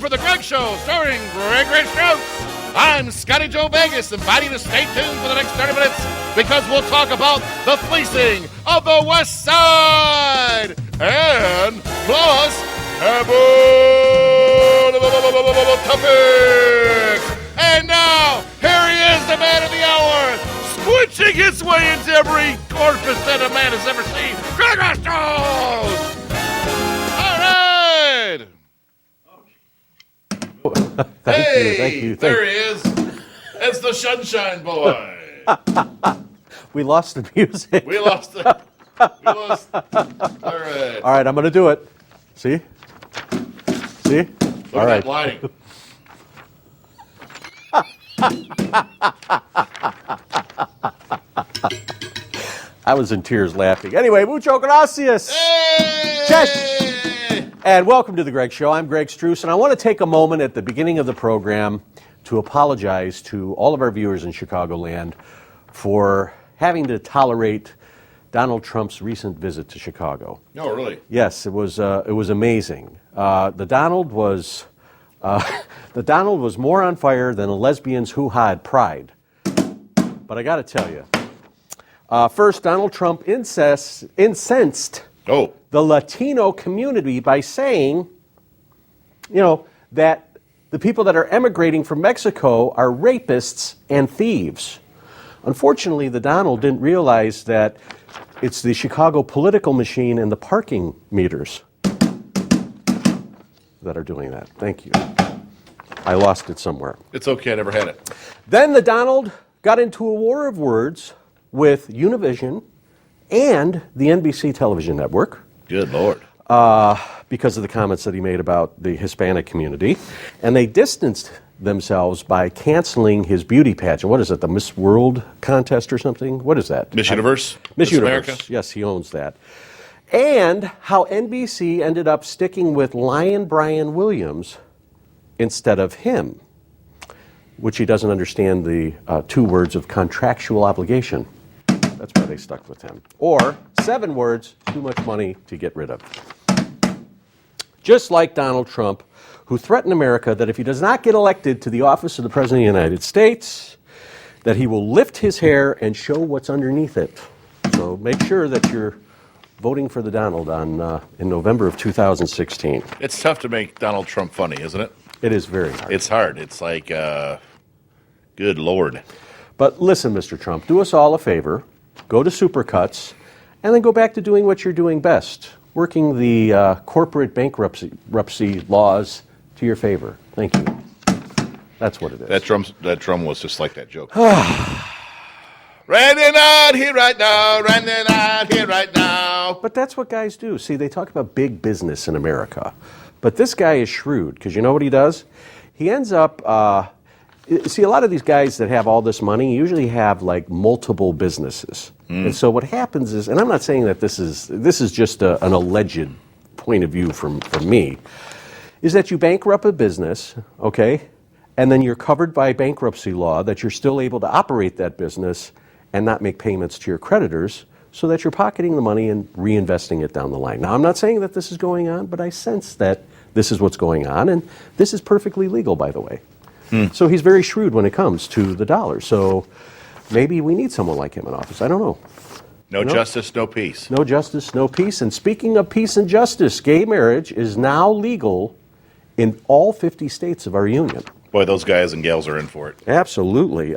for The Greg Show, starring Greg Struss. I'm Scotty Joe Vegas, inviting you to stay tuned for the next 30 minutes because we'll talk about the fleecing of the West Side and plus Taboo Topics. And now, here he is, the man of the hour, squinching his way into every orifice that a man has ever seen. Greg Struss! Thank you. There he is. It's the Sunshine Boy. We lost the music. We lost it. All right. All right, I'm going to do it. See? Look All at right. that lighting. I was in tears laughing. Anyway, mucho gracias. Hey! Chesh. And welcome to The Greg Show. I'm Greg Struss, and I want to take a moment at the beginning of the program to apologize to all of our viewers in Chicagoland for having to tolerate Donald Trump's recent visit to Chicago. No, really? Yes, it was amazing. The Donald was more on fire than a lesbian's hoo-ha at Pride. But I got to tell you, first, Donald Trump incensed the Latino community by saying, that the people that are emigrating from Mexico are rapists and thieves. Unfortunately, the Donald didn't realize that it's the Chicago political machine and the parking meters that are doing that. Thank you. I lost it somewhere. It's okay. I never had it. Then the Donald got into a war of words with Univision and the NBC television network. Good Lord. Because of the comments that he made about the Hispanic community. And they distanced themselves by canceling his beauty pageant. What is it, the Miss World contest or something? What is that? Miss Universe? Miss Universe. America? Yes, he owns that. And how NBC ended up sticking with Lion Brian Williams instead of him, which he doesn't understand the 2 words of contractual obligation. That's why they stuck with him. Or 7 words, too much money to get rid of. Just like Donald Trump, who threatened America that if he does not get elected to the office of the President of the United States, that he will lift his hair and show what's underneath it. So make sure that you're voting for the Donald in November of 2016. It's tough to make Donald Trump funny, isn't it? It is very hard. It's hard. It's like, good Lord. But listen, Mr. Trump, do us all a favor. Go to Supercuts, and then go back to doing what you're doing best, working the corporate bankruptcy laws to your favor. Thank you. That's what it is. That drum was just like that joke. Running out here right now, running out here right now. But that's what guys do. See, they talk about big business in America. But this guy is shrewd, because you know what he does? He ends up... see, a lot of these guys that have all this money usually have like multiple businesses. And so what happens is, and I'm not saying that this is just an alleged point of view from me, is that you bankrupt a business, okay, and then you're covered by bankruptcy law that you're still able to operate that business and not make payments to your creditors so that you're pocketing the money and reinvesting it down the line. Now, I'm not saying that this is going on, but I sense that this is what's going on, and this is perfectly legal, by the way. So he's very shrewd when it comes to the dollar. So maybe we need someone like him in office. I don't know. No justice, no peace. No justice, no peace. And speaking of peace and justice, gay marriage is now legal in all 50 states of our union. Boy, those guys and gals are in for it. Absolutely.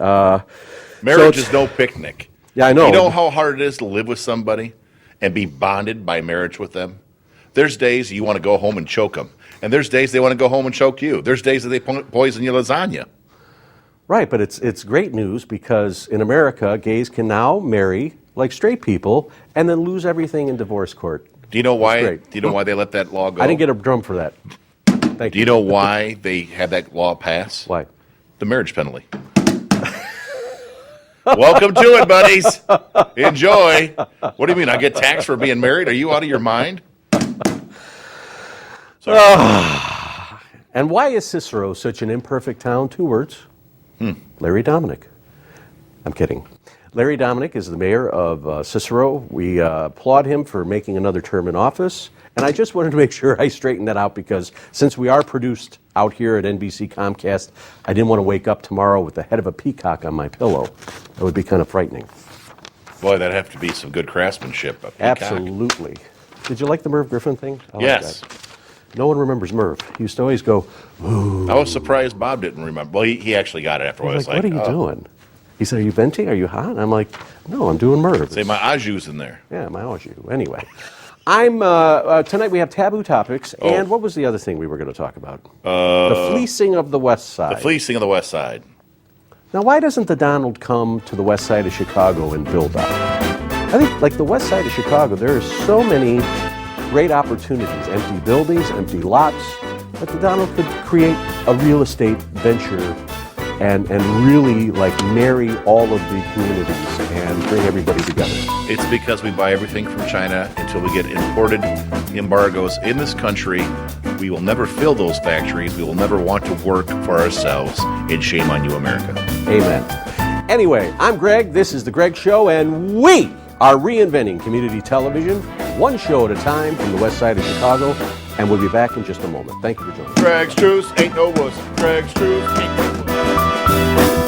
Marriage is no picnic. Yeah, I know. You know how hard it is to live with somebody and be bonded by marriage with them? There's days you want to go home and choke them. And there's days they want to go home and choke you. There's days that they poison your lasagna. Right, but it's great news because in America, gays can now marry like straight people and then lose everything in divorce court. Do you know why? Do you know why they let that law go? I didn't get a drum for that. Thank you. Do you know why they had that law pass? Why? The marriage penalty. Welcome to it, buddies. Enjoy. What do you mean? I get taxed for being married? Are you out of your mind? And why is Cicero such an imperfect town? 2 words. Larry Dominic. I'm kidding. Larry Dominic is the mayor of Cicero. We applaud him for making another term in office. And I just wanted to make sure I straightened that out because since we are produced out here at NBC Comcast, I didn't want to wake up tomorrow with the head of a peacock on my pillow. That would be kind of frightening. Boy, that'd have to be some good craftsmanship. Absolutely. Did you like the Merv Griffin thing? I Yes. Like that. No one remembers Merv. He used to always go, ooh. I was surprised Bob didn't remember. Well, he actually got it after I was What are you doing? He said, are you venting? Are you hot? And I'm like, no, I'm doing Merv. Say my au jus in there. Yeah, my au jus. Anyway, tonight we have Taboo Topics, and what was the other thing we were going to talk about? The fleecing of the West Side. The fleecing of the West Side. Now, why doesn't the Donald come to the West Side of Chicago and build up? I think, like the West Side of Chicago, there are so many great opportunities, empty buildings, empty lots, that the Donald could create a real estate venture and really like marry all of the communities and bring everybody together. It's because we buy everything from China until we get imported embargoes in this country. We will never fill those factories. We will never want to work for ourselves. And shame on you, America. Amen. Anyway, I'm Greg. This is The Greg Show, and we are reinventing community television, one show at a time from the West Side of Chicago, and we'll be back in just a moment. Thank you for joining us. Greg's Truce ain't no wuss. Greg's Truce ain't no wuss.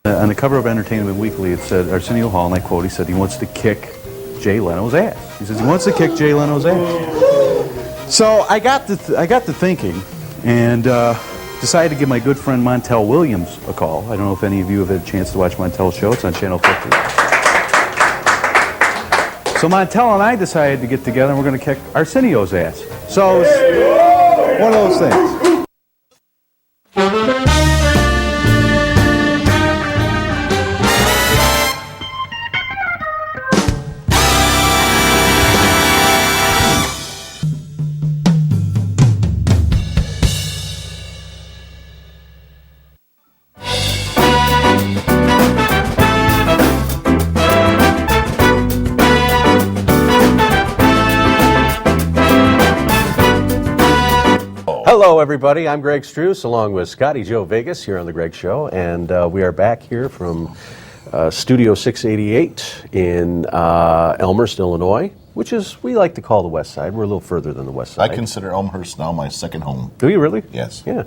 On the cover of Entertainment Weekly, it said, Arsenio Hall, and I quote, he said he wants to kick Jay Leno's ass. He says he wants to kick Jay Leno's ass. So I got to thinking, and decided to give my good friend Montel Williams a call. I don't know if any of you have had a chance to watch Montel's show. It's on Channel 50. So Montel and I decided to get together, and we're going to kick Arsenio's ass. So it's one of those things. Hello, everybody. I'm Greg Struss, along with Scotty Joe Vegas here on The Greg Show, and we are back here from Studio 688 in Elmhurst, Illinois, which is, we like to call the West Side. We're a little further than the West Side. I consider Elmhurst now my second home. Do you really? Yes. Yeah.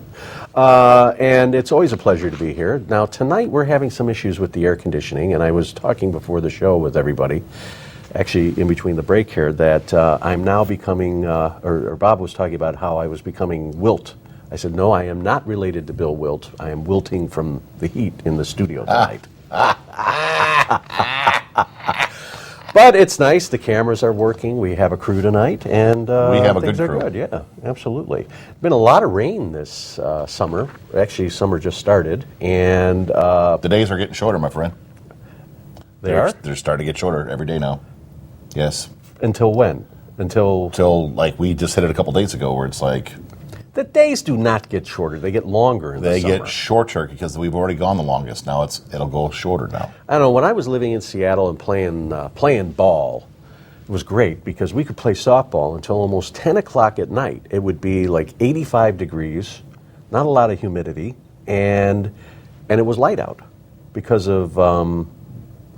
And it's always a pleasure to be here. Now, tonight we're having some issues with the air conditioning, and I was talking before the show with everybody, actually in between the break here, that I'm now becoming, or Bob was talking about how I was becoming Wilt. I said, no, I am not related to Bill Wilt. I am wilting from the heat in the studio tonight. But it's nice. The cameras are working. We have a crew tonight, and we have a things good are crew. good. Yeah, absolutely. Been a lot of rain this summer. Actually, summer just started, and The days are getting shorter, my friend. They're starting to get shorter every day now. Yes. until when? Until Till like we just hit it a couple days ago, where it's like the days do not get shorter; they get longer in the they summer. get shorter because we've already gone the longest. Now it'll go shorter now. I don't know. When I was living in Seattle and playing ball, it was great because we could play softball until almost 10 o'clock at night. It would be like 85 degrees, not a lot of humidity, and it was light out because of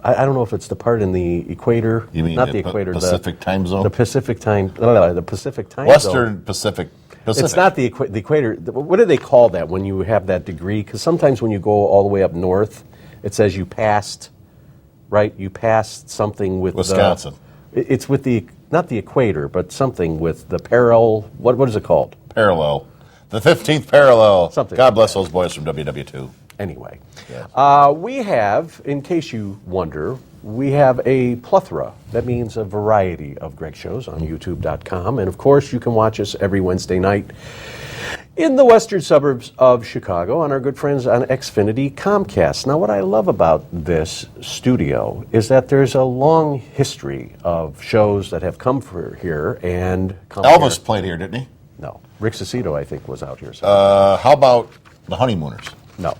I don't know if it's the part in the equator. You mean not the the equator? Pacific time zone? The Pacific time. No, the Pacific time zone. Western Pacific. It's not the equator. What do they call that when you have that degree? Because sometimes when you go all the way up north, it says you passed, right? You passed something with Wisconsin. It's with the, not the equator, but something with the parallel. What is it called? Parallel. The 15th parallel. Something God like bless that. those boys from WW2. Anyway, Yes. we have, in case you wonder, we have a plethora. That means a variety of Greg shows on YouTube.com. And of course, you can watch us every Wednesday night in the western suburbs of Chicago on our good friends on Xfinity Comcast. Now, what I love about this studio is that there's a long history of shows that have come for here and come Elvis here. played here, didn't he? No. Rick Cicito, I think, was out here. How about the Honeymooners? No.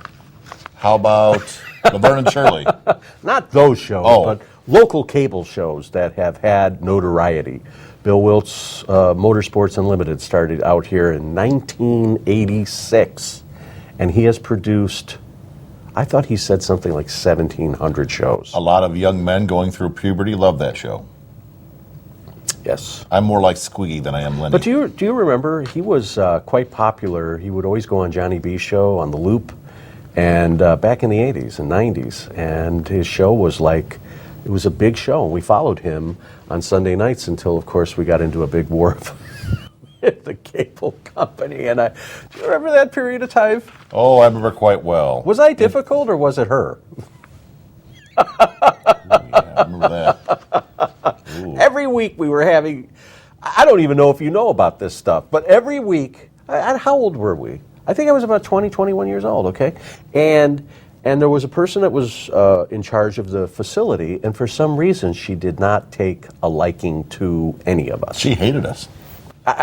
How about Laverne and Shirley? Not those shows, Oh. but local cable shows that have had notoriety. Bill Wilt's Motorsports Unlimited started out here in 1986, and he has produced, I thought he said something like 1,700 shows. A lot of young men going through puberty love that show. Yes. I'm more like Squiggy than I am Lenny. But do you remember, he was quite popular. He would always go on Johnny B's show on The Loop, and back in the 80s and 90s, and his show was like, it was a big show, and we followed him on Sunday nights until, of course, we got into a big war with the cable company. And do you remember that period of time? Oh, I remember quite well. Was I difficult, or was it her? Yeah, I remember that. Ooh. Every week we were having, I don't even know if you know about this stuff, but every week, how old were we? I think I was about 20, 21 years old, okay? And there was a person that was in charge of the facility, and for some reason she did not take a liking to any of us. She hated us.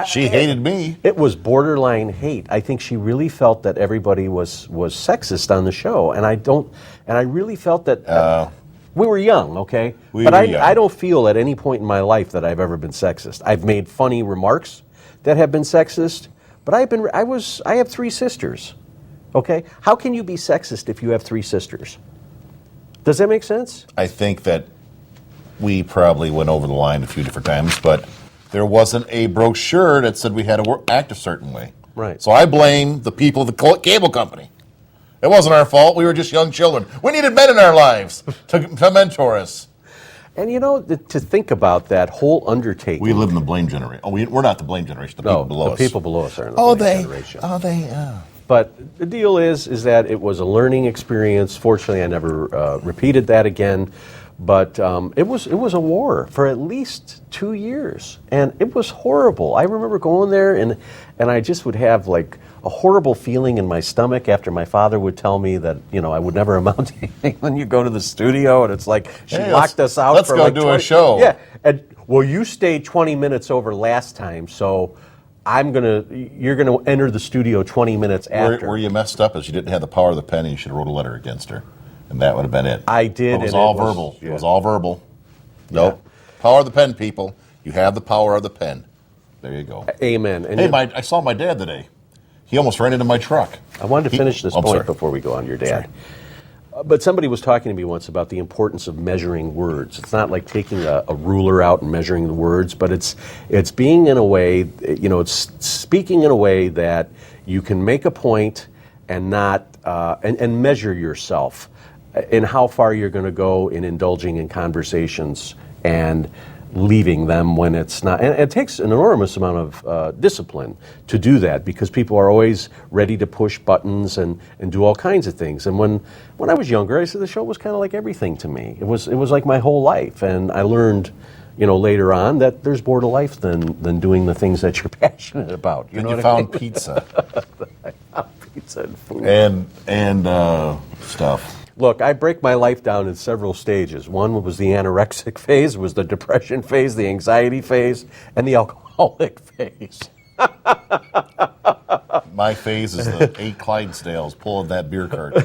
She hated me. It was borderline hate. I think she really felt that everybody was sexist on the show, and I really felt that we were young, okay? I don't feel at any point in my life that I've ever been sexist. I've made funny remarks that have been sexist, but I have 3 sisters. Okay? How can you be sexist if you have 3 sisters? Does that make sense? I think that we probably went over the line a few different times, but there wasn't a brochure that said we had to act a certain way. Right. So I blame the people of the cable company. It wasn't our fault. We were just young children. We needed men in our lives to mentor us. And you know, to think about that whole undertaking. We live in the blame generation. Oh, we're not the blame generation. The people below us. The people below us are in the blame generation. But the deal is that it was a learning experience. Fortunately, I never repeated that again. But it was a war for at least 2 years, and it was horrible. I remember going there, and I just would have like a horrible feeling in my stomach after my father would tell me that I would never amount to anything when you go to the studio, and it's like she locked us out. Let's for go like do 20, a show. Yeah, and well, you stayed 20 minutes over last time, so you're gonna enter the studio 20 minutes after. Where you messed up is you didn't have the power of the pen, and you should have wrote a letter against her. And that would have been it. I did. It was all verbal. Yeah. It was all verbal. Nope. Power of the pen, people. You have the power of the pen. There you go. Amen. And hey, I saw my dad today. He almost ran into my truck. I wanted to finish this point before we go on your dad. But somebody was talking to me once about the importance of measuring words. It's not like taking a ruler out and measuring the words, but it's being in a way, it's speaking in a way that you can make a point and not and measure yourself in how far you're going to go in indulging in conversations and leaving them when it's not. And it takes an enormous amount of discipline to do that, because people are always ready to push buttons and do all kinds of things. And when I was younger, I said the show was kind of like everything to me. It was like my whole life. And I learned, later on that there's more to life than doing the things that you're passionate about. You found pizza. I found pizza and food. And stuff. Look, I break my life down in several stages. One was the anorexic phase, was the depression phase, the anxiety phase, and the alcoholic phase. My phase is the 8 Clydesdales pulling that beer cart.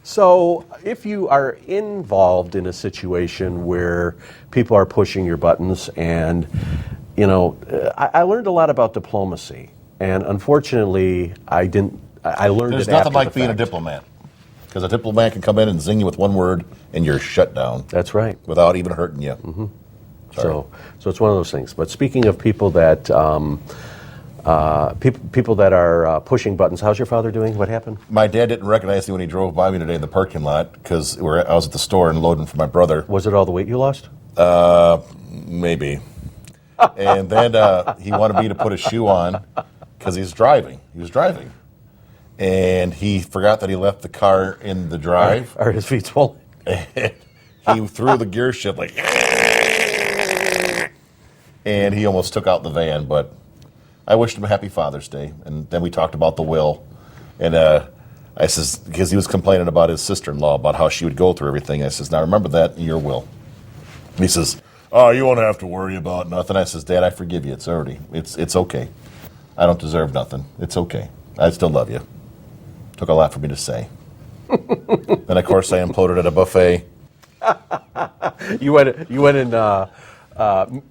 So if you are involved in a situation where people are pushing your buttons, and, I learned a lot about diplomacy. And unfortunately, I learned it after the fact. There's nothing like being a diplomat. Because a diplomat can come in and zing you with one word, and you're shut down. That's right. Without even hurting you. Mm-hmm. So it's one of those things. But speaking of people that people that are pushing buttons, how's your father doing? What happened? My dad didn't recognize me when he drove by me today in the parking lot, because I was at the store and loading for my brother. Was it all the weight you lost? Maybe. And then he wanted me to put a shoe on because he was driving. And he forgot that he left the car in the drive. Are his feet swollen? He threw the gear shift like, and he almost took out the van. But I wished him a happy Father's Day. And then we talked about the will. And I says, because he was complaining about his sister-in-law, about how she would go through everything. I says, now remember that in your will. And he says, oh, you won't have to worry about nothing. I says, Dad, I forgive you. It's okay. I don't deserve nothing. It's okay. I still love you. Took a lot for me to say. Then, of course, I imploded at a buffet. You went and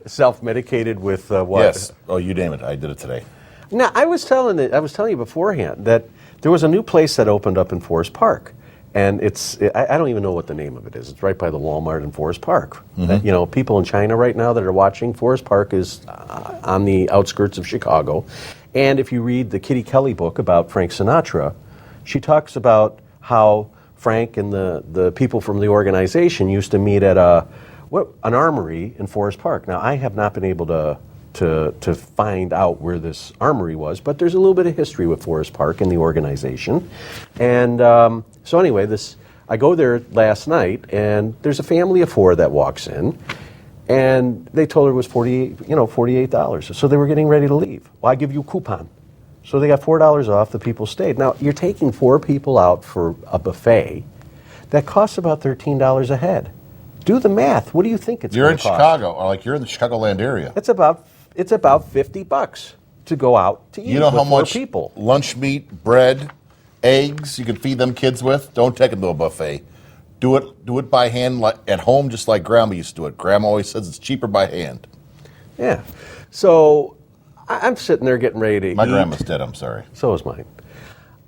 self-medicated with what? Yes. Oh, you name it. I did it today. Now, I was telling you beforehand that there was a new place that opened up in Forest Park, and I don't even know what the name of it is. It's right by the Walmart in Forest Park. You know, people in China right now that are watching, Forest Park is on the outskirts of Chicago. And if you read the Kitty Kelly book about Frank Sinatra, she talks about how Frank and the people from the organization used to meet at an armory in Forest Park. Now, I have not been able to find out where this armory was, but there's a little bit of history with Forest Park and the organization. And so anyway, I go there last night, and there's a family of 4 that walks in, and they told her it was $48. So they were getting ready to leave. Well, I give you a coupon. So they got $4 off. The people stayed. Now, you're taking 4 people out for a buffet that costs about $13 a head. Do the math. What do you think it's You're in gonna cost? Chicago, or like you're in the Chicagoland area. It's about $50 to go out to eat. You know with how 4 much people. lunch meat, bread, eggs you could feed them kids with? Don't take them to a buffet. Do it by hand, like at home, just like Grandma used to do it. Grandma always says it's cheaper by hand. Yeah. So I'm sitting there getting ready to eat. My grandma's dead. I'm sorry. So is mine.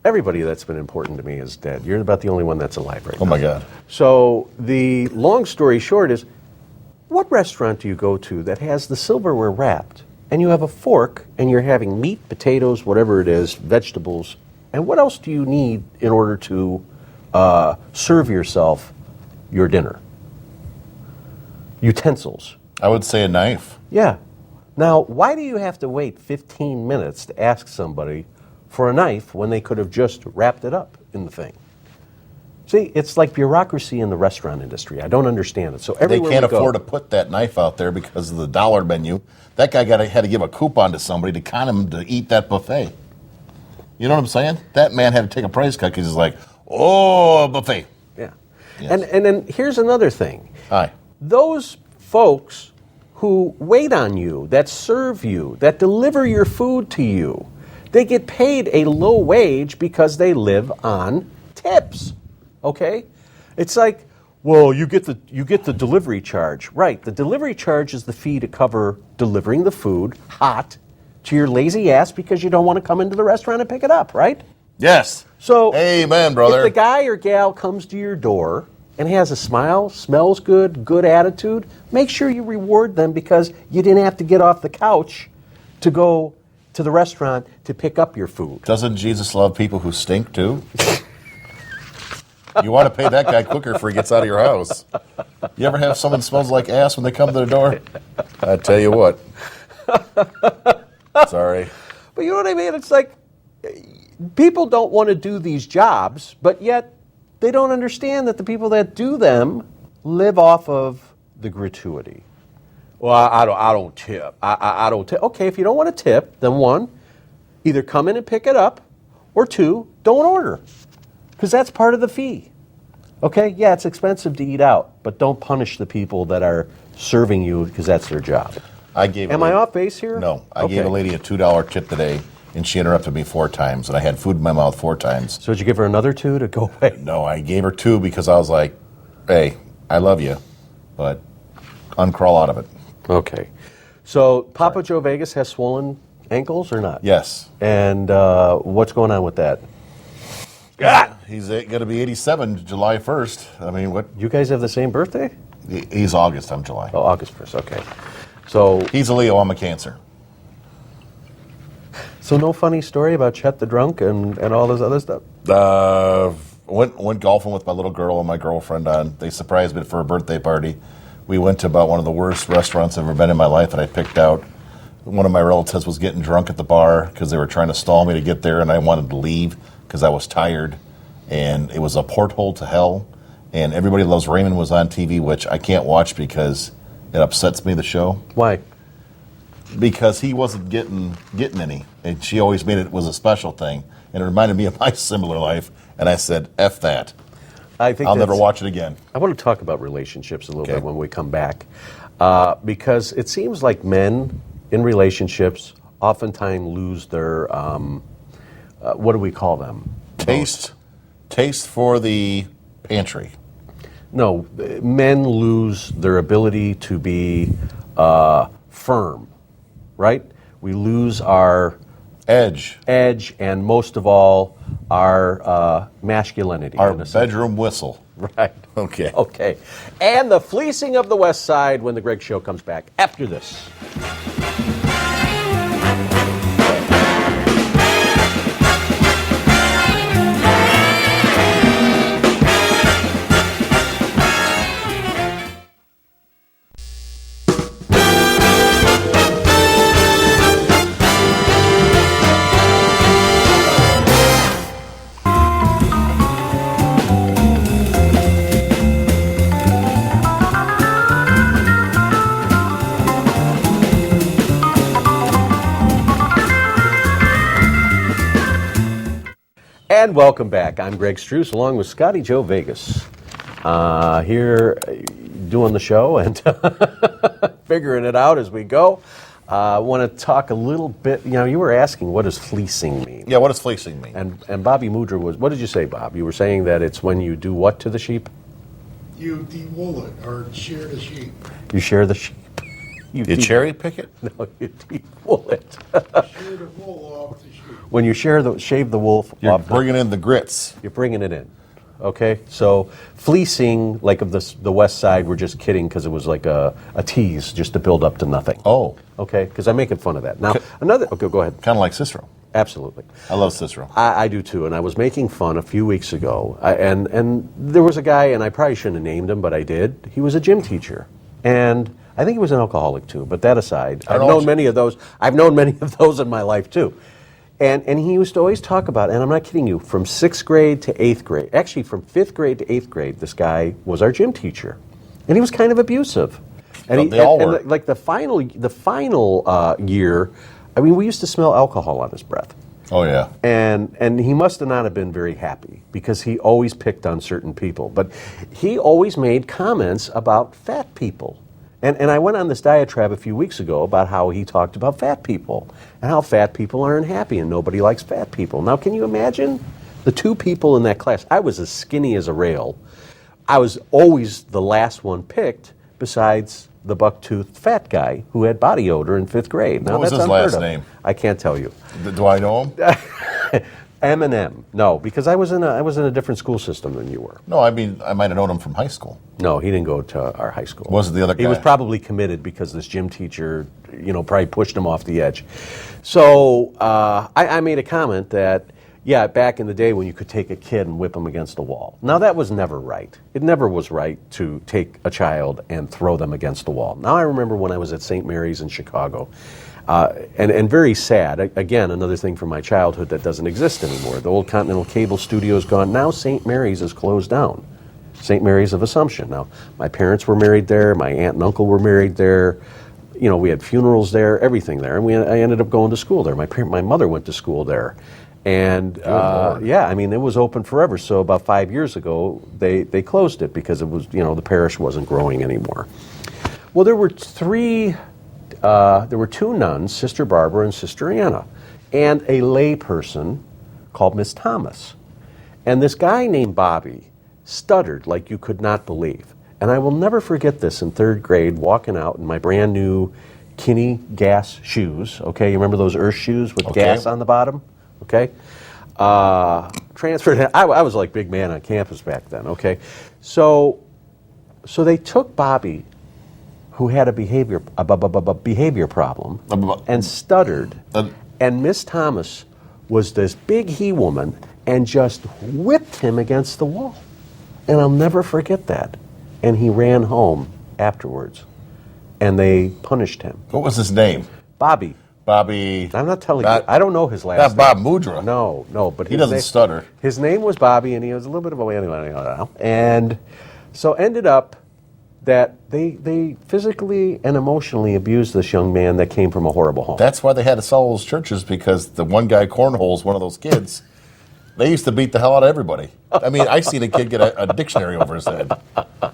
Everybody that's been important to me is dead. You're about the only one that's alive right now. Oh my God. So the long story short is, what restaurant do you go to that has the silverware wrapped, and you have a fork, and you're having meat, potatoes, whatever it is, vegetables, and what else do you need in order to serve yourself your dinner? Utensils. I would say a knife. Yeah. Now, why do you have to wait 15 minutes to ask somebody for a knife when they could have just wrapped it up in the thing? See, it's like bureaucracy in the restaurant industry. I don't understand it. So They everywhere can't we go, afford to put that knife out there because of the dollar menu. That guy had to give a coupon to somebody to con him to eat that buffet. You know what I'm saying? That man had to take a price cut because he's like, oh, a buffet. Yeah. Yes. And then here's another thing. Hi. Those folks who wait on you, that serve you, that deliver your food to you, they get paid a low wage because they live on tips. Okay? It's like, well, you get the delivery charge. Right. The delivery charge is the fee to cover delivering the food hot to your lazy ass because you don't want to come into the restaurant and pick it up, right? Yes. So, amen, brother. if the guy or gal comes to your door and has a smile, smells good attitude, make sure you reward them because you didn't have to get off the couch to go to the restaurant to pick up your food. Doesn't Jesus love people who stink too? You want to pay that guy quicker before he gets out of your house. You ever have someone smells like ass when they come to the door? I tell you what. Sorry. But you know what I mean? It's like people don't want to do these jobs, but yet they don't understand that the people that do them live off of the gratuity. Well, I don't tip. I don't tip. Okay, if you don't want to tip, then 1, either come in and pick it up, or 2, don't order. Because that's part of the fee. Okay? Yeah, it's expensive to eat out, but don't punish the people that are serving you because that's their job. Am I off base here? No. I gave a lady a $2 tip today, and she interrupted me 4 times, and I had food in my mouth 4 times. So did you give her another 2 to go away? No, I gave her 2 because I was like, hey, I love you, but uncrawl out of it. Okay. So Papa Joe Vegas has swollen ankles or not? Yes. And what's going on with that? He's going to be 87 July 1st. I mean, what? You guys have the same birthday? He's August, I'm July. Oh, August 1st, okay. So He's a Leo, I'm a Cancer. So no funny story about Chet the Drunk and all this other stuff? Went golfing with my little girl and my girlfriend they surprised me for a birthday party. We went to about one of the worst restaurants I've ever been in my life that I picked out. One of my relatives was getting drunk at the bar because they were trying to stall me to get there, and I wanted to leave because I was tired. And it was a porthole to hell. And Everybody Loves Raymond was on TV, which I can't watch because it upsets me, the show. Why? Because he wasn't getting any. And she always made it was a special thing. And it reminded me of my similar life. And I said, F that. I'll never watch it again. I want to talk about relationships a little Okay. bit when we come back. Because it seems like men in relationships oftentimes lose their, what do we call them? Taste for the pantry. No, men lose their ability to be firm, right? We lose our Edge. and most of all, our masculinity. Our in a sense. bedroom whistle. Right. Okay. Okay. And the fleecing of the West Side when the Greg Show comes back after this. And welcome back. I'm Greg Struss along with Scotty Joe Vegas. Here doing the show and figuring it out as we go. I want to talk a little bit, you were asking what does fleecing mean? Yeah, what does fleecing mean? And Bobby Mudra was, what did you say, Bob? You were saying that it's when you do what to the sheep? You de-wool it or shear the sheep. You share the sheep. You cherry pick it? No, you de-wool it. Shear the wool off the sheep. When you shave the wool You're off, bringing in the grits. you're bringing it in. Okay, so fleecing, like of the West Side, we're just kidding because it was like a tease just to build up to nothing. Oh, Okay, because I'm making fun of that. Now, okay, go ahead. kind of like Cicero. Absolutely. I love Cicero. I do too, and I was making fun a few weeks ago, and there was a guy, and I probably shouldn't have named him, but I did. He was a gym teacher, and I think he was an alcoholic too. But that aside, I've known many of those. I've known many of those in my life too, and he used to always talk about, and I'm not kidding you, from 6th grade to 8th grade, actually from 5th grade to 8th grade, this guy was our gym teacher, and he was kind of abusive. And They all were. like the final year, I mean, we used to smell alcohol on his breath. Oh, yeah. And he must have not have been very happy because he always picked on certain people. But he always made comments about fat people. And I went on this diatribe a few weeks ago about how he talked about fat people and how fat people aren't happy and nobody likes fat people. Now, can you imagine the two people in that class? I was as skinny as a rail. I was always the last one picked besides the buck-toothed fat guy who had body odor in 5th grade. Now, What was that's his unheard last of. name? I can't tell you. Do I know him? M&M. No, because I was in a different school system than you were. No, I mean, I might have known him from high school. No, he didn't go to our high school. Was it the other He guy? was probably committed because this gym teacher, probably pushed him off the edge. So I made a comment that, yeah, back in the day when you could take a kid and whip him against the wall. Now, that was never right. It never was right to take a child and throw them against the wall. Now, I remember when I was at St. Mary's in Chicago, and very sad, again, another thing from my childhood that doesn't exist anymore. The old Continental Cable studio is gone. Now St. Mary's is closed down. St. Mary's of Assumption. Now, my parents were married there. My aunt and uncle were married there. We had funerals there, everything there. And I ended up going to school there. My mother went to school there. And yeah, I mean, it was open forever. So about 5 years ago, they closed it because it was, the parish wasn't growing anymore. Well, there were two nuns, Sister Barbara and Sister Anna, and a lay person called Miss Thomas. And this guy named Bobby stuttered like you could not believe. And I will never forget this in 3rd grade, walking out in my brand new Kinney gas shoes. Okay, you remember those Earth shoes with gas on the bottom? Okay, transferred. I was like big man on campus back then. Okay, so they took Bobby, who had a behavior problem, and stuttered, and Miss Thomas was this big he-woman and just whipped him against the wall, and I'll never forget that. And he ran home afterwards, and they punished him. What was his name? Bobby. Bobby. I'm not telling you. I don't know his last name. Not Bob Mudra. No, but He doesn't stutter. His name was Bobby, and he was a little bit of a and so ended up that they physically and emotionally abused this young man that came from a horrible home. That's why they had to sell those churches, because the one guy cornholes one of those kids. They used to beat the hell out of everybody. I mean, I seen a kid get a dictionary over his head.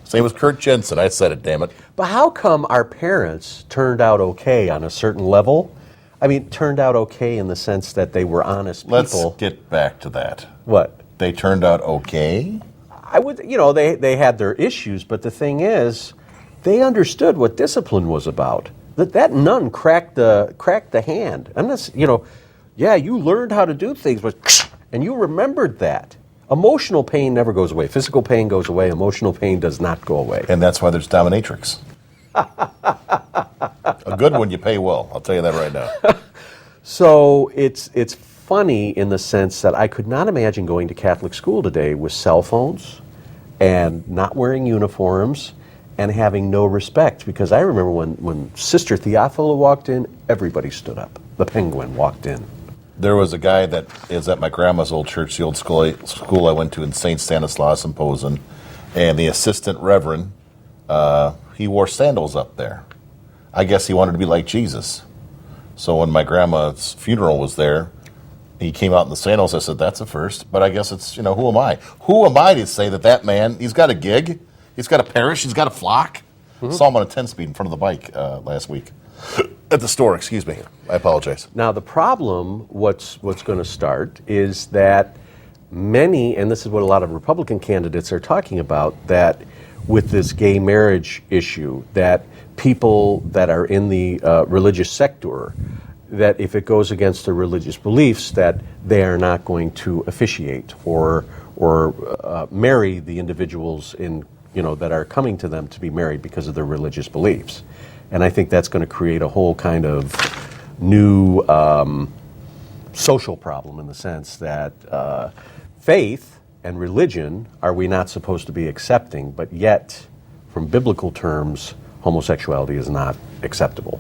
Same as Kurt Jensen. I said it, damn it. But how come our parents turned out okay on a certain level? I mean, turned out okay in the sense that they were honest people. Let's get back to that. What? They turned out okay? I would, they had their issues, but the thing is, they understood what discipline was about. That nun cracked the hand. I'm not, yeah, you learned how to do things, and you remembered that. Emotional pain never goes away. Physical pain goes away. Emotional pain does not go away. And that's why there's dominatrix. A good one you pay well. I'll tell you that right now. So it's funny in the sense that I could not imagine going to Catholic school today with cell phones and not wearing uniforms and having no respect. Because I remember when Sister Theophila walked in, everybody stood up. The penguin walked in. There was a guy that is at my grandma's old church, the old school I went to in St. Stanislaus in Posen, and the assistant reverend, he wore sandals up there. I guess he wanted to be like Jesus. So when my grandma's funeral was there, he came out in the sandals. I said, that's a first. But I guess it's, who am I? Who am I to say that man, he's got a gig, he's got a parish, he's got a flock? Saw him on a 10-speed in front of the bike last week. At the store, excuse me. I apologize. Now the problem, what's going to start, is that many, and this is what a lot of Republican candidates are talking about, that with this gay marriage issue, that people that are in the religious sector, that if it goes against their religious beliefs, that they are not going to officiate or marry the individuals that are coming to them to be married because of their religious beliefs. And I think that's going to create a whole kind of new social problem in the sense that faith and religion are we not supposed to be accepting, but yet, from biblical terms, homosexuality is not acceptable.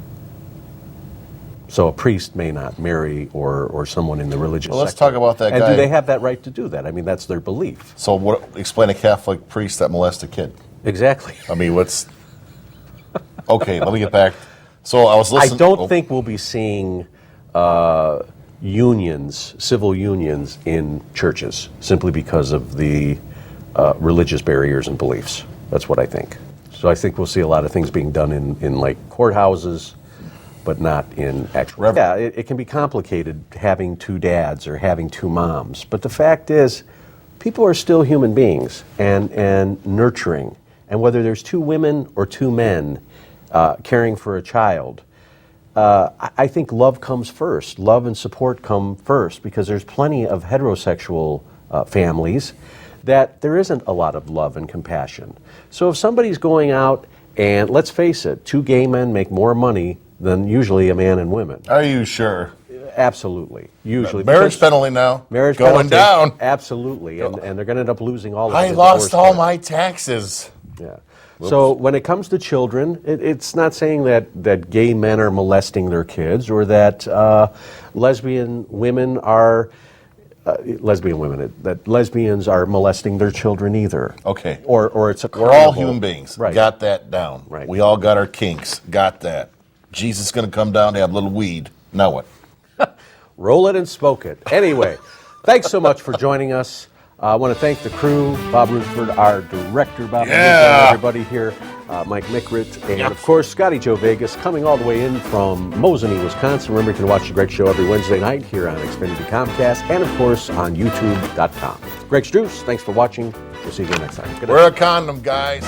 So a priest may not marry or someone in the religious sector. Well, let's talk about that guy. And do they have that right to do that? I mean, that's their belief. So explain a Catholic priest that molests a kid. Exactly. I mean, what's... Okay, let me get back. So I was listening... I don't think we'll be seeing civil unions in churches, simply because of the religious barriers and beliefs. That's what I think. So I think we'll see a lot of things being done in like courthouses, but not in actual... Yeah, it can be complicated having two dads or having two moms. But the fact is, people are still human beings and nurturing. And whether there's two women or two men caring for a child, I think love comes first. Love and support come first, because there's plenty of heterosexual families that there isn't a lot of love and compassion. So if somebody's going out, and let's face it, two gay men make more money than usually a man and women. Are you sure? Absolutely. Usually. Marriage penalty now. Marriage going penalty, down. Absolutely. And they're going to end up losing all of it. I lost all my taxes. Yeah. So when it comes to children, it's not saying that gay men are molesting their kids, or that lesbian women are that lesbians are molesting their children either. Okay. Or it's a We're all human beings. Right. Got that down. Right. We all got our kinks. Got that. Jesus is going to come down to have a little weed. Now what? Roll it and smoke it. Anyway, thanks so much for joining us. I want to thank the crew, Bob Rutherford, our director, Bob, Yeah. everybody here, Mike Mickrit, and of course, Scotty Joe Vegas, coming all the way in from Mosinee, Wisconsin. Remember, you can watch the Greg Show every Wednesday night here on Xfinity Comcast, and of course on YouTube.com. Greg Struss, thanks for watching. We'll see you again next time. Good night. Wear a condom, guys.